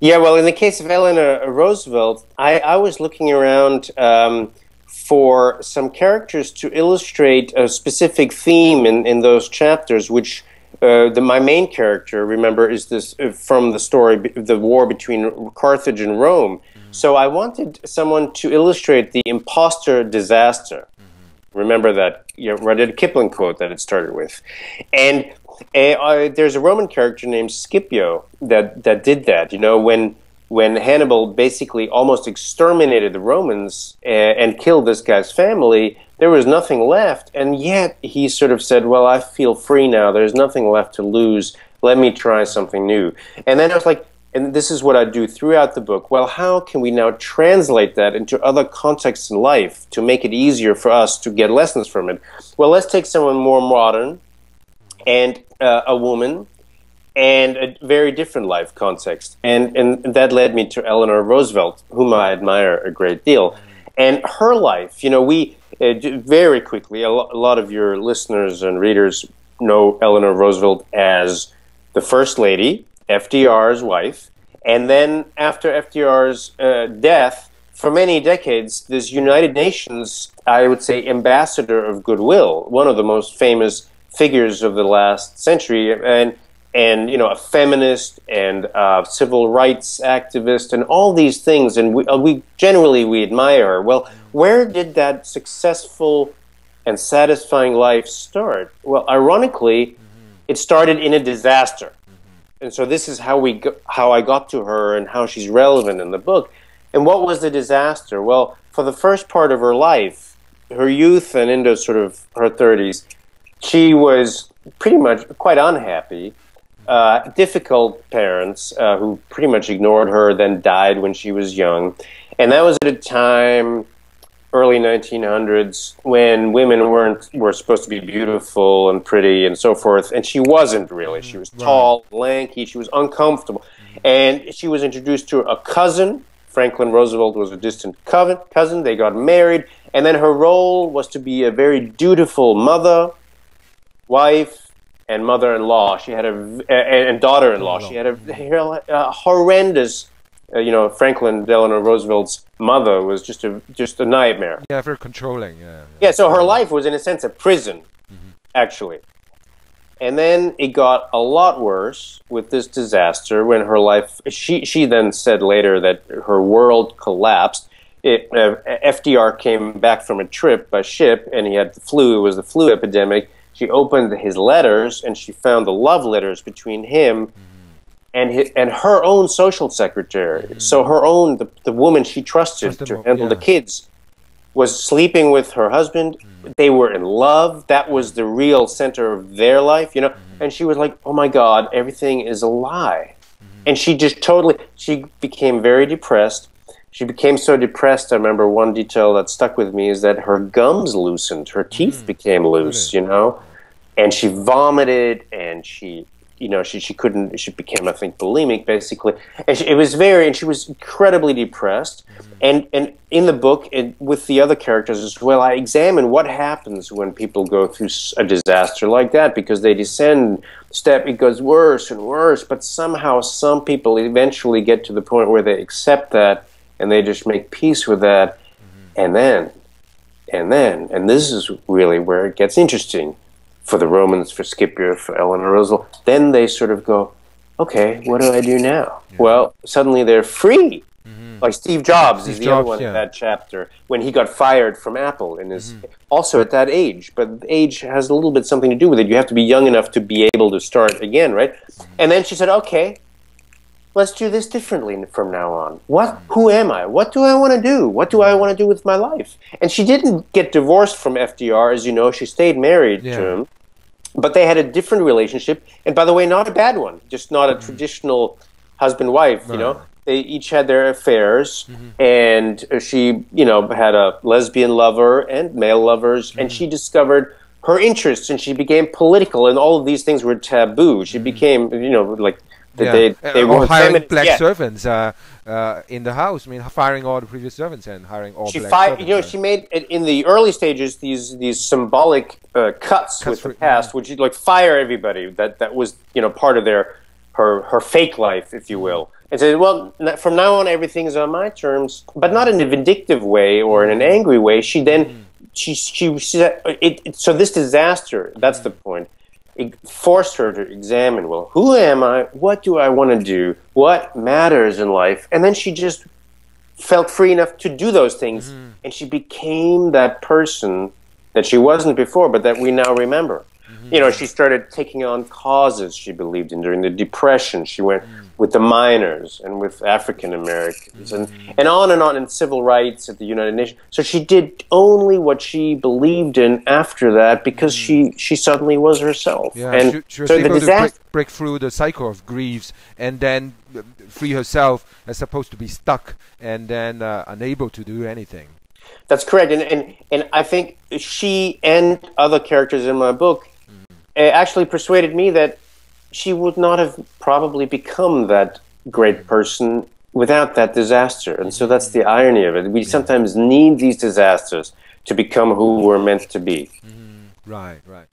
Yeah, well, in the case of Eleanor Roosevelt, I was looking around for some characters to illustrate a specific theme in those chapters, which my main character, remember, is this from the story, the war between Carthage and Rome. So I wanted someone to illustrate the imposter disaster. Remember that Rudyard Kipling quote that it started with. And there's a Roman character named Scipio that did that. You know, when Hannibal basically almost exterminated the Romans and killed this guy's family, there was nothing left. And yet he sort of said, well, I feel free now. There's nothing left to lose. Let me try something new. And then I was like, and this is what I do throughout the book. Well, how can we now translate that into other contexts in life to make it easier for us to get lessons from it? Well, let's take someone more modern and a woman and a very different life context. And that led me to Eleanor Roosevelt, whom I admire a great deal. And her life, you know, we very quickly, a lot of your listeners and readers know Eleanor Roosevelt as the First Lady, FDR's wife, and then after FDR's death, for many decades, this United Nations, I would say, ambassador of goodwill, one of the most famous figures of the last century, and you know, a feminist and civil rights activist, and all these things, and we generally we admire her. Well, where did that successful and satisfying life start? Well, ironically, it started in a disaster. And so this is how I got to her and how she's relevant in the book. And what was the disaster? Well, for the first part of her life, her youth and into sort of her 30s, she was pretty much quite unhappy. Difficult parents who pretty much ignored her, then died when she was young. And that was at a time, early 1900s, when women were supposed to be beautiful and pretty and so forth, and she wasn't really. She was tall, lanky, she was uncomfortable. And she was introduced to a cousin. Franklin Roosevelt was a distant cousin. They got married, and then her role was to be a very dutiful mother, wife, and mother-in-law. She had and daughter-in-law. She had a horrendous. You know, Franklin Delano Roosevelt's mother was just a nightmare. Yeah, very controlling. Yeah. Yeah. So her life was, in a sense, a prison, actually. And then it got a lot worse with this disaster when her life. She then said later that her world collapsed. FDR came back from a trip by ship, and he had the flu. It was the flu epidemic. She opened his letters, and she found the love letters between him and her own social secretary. So her own, the woman she trusted to handle the kids, was sleeping with her husband. They were in love. That was the real center of their life, you know. And she was like, oh my God, everything is a lie. And she just she became very depressed. She became so depressed, I remember one detail that stuck with me is that her gums loosened. Her teeth became loose, you know. And she vomited, and she became, I think, bulimic, basically. And she was incredibly depressed. And in the book, with the other characters as well, I examine what happens when people go through a disaster like that, because they descend step, it goes worse and worse, but somehow some people eventually get to the point where they accept that, and they just make peace with that, and this is really where it gets interesting. For the Romans, for Scipio, for Eleanor Roosevelt, then they sort of go, okay, what do I do now? Yeah. Well, suddenly they're free. Like Steve Jobs is the other one in that chapter, when he got fired from Apple and is also at that age. But age has a little bit something to do with it. You have to be young enough to be able to start again, right? And then she said, okay, let's do this differently from now on. Who am I? What do I want to do? What do I want to do with my life? And she didn't get divorced from FDR, as you know. She stayed married to him. But they had a different relationship, and by the way, not a bad one, just not a traditional husband-wife, you know. They each had their affairs, and she, you know, had a lesbian lover and male lovers, and she discovered her interests, and she became political, and all of these things were taboo. She became, you know, like, they were hiring black servants in the house. I mean, firing all the previous servants and hiring all black servants. You know, she made in the early stages these symbolic cuts with the past, which like fire everybody. That was, you know, part of her fake life, if you will. and said, "Well, from now on, everything is on my terms," but not in a vindictive way or in an angry way. She then she said, so this disaster. That's the point. It forced her to examine, well, who am I? What do I want to do? What matters in life? And then she just felt free enough to do those things, and she became that person that she wasn't before, but that we now remember. You know, she started taking on causes she believed in during the Depression. She went with the miners and with African Americans and on in civil rights at the United Nations. So she did only what she believed in after that because she suddenly was herself. Yeah, and she was so able the to break through the cycle of griefs and then free herself as opposed to be stuck and then unable to do anything. That's correct. And I think she and other characters in my book actually persuaded me that she would not have probably become that great person without that disaster. And so that's the irony of it. We sometimes need these disasters to become who we're meant to be. Right, right.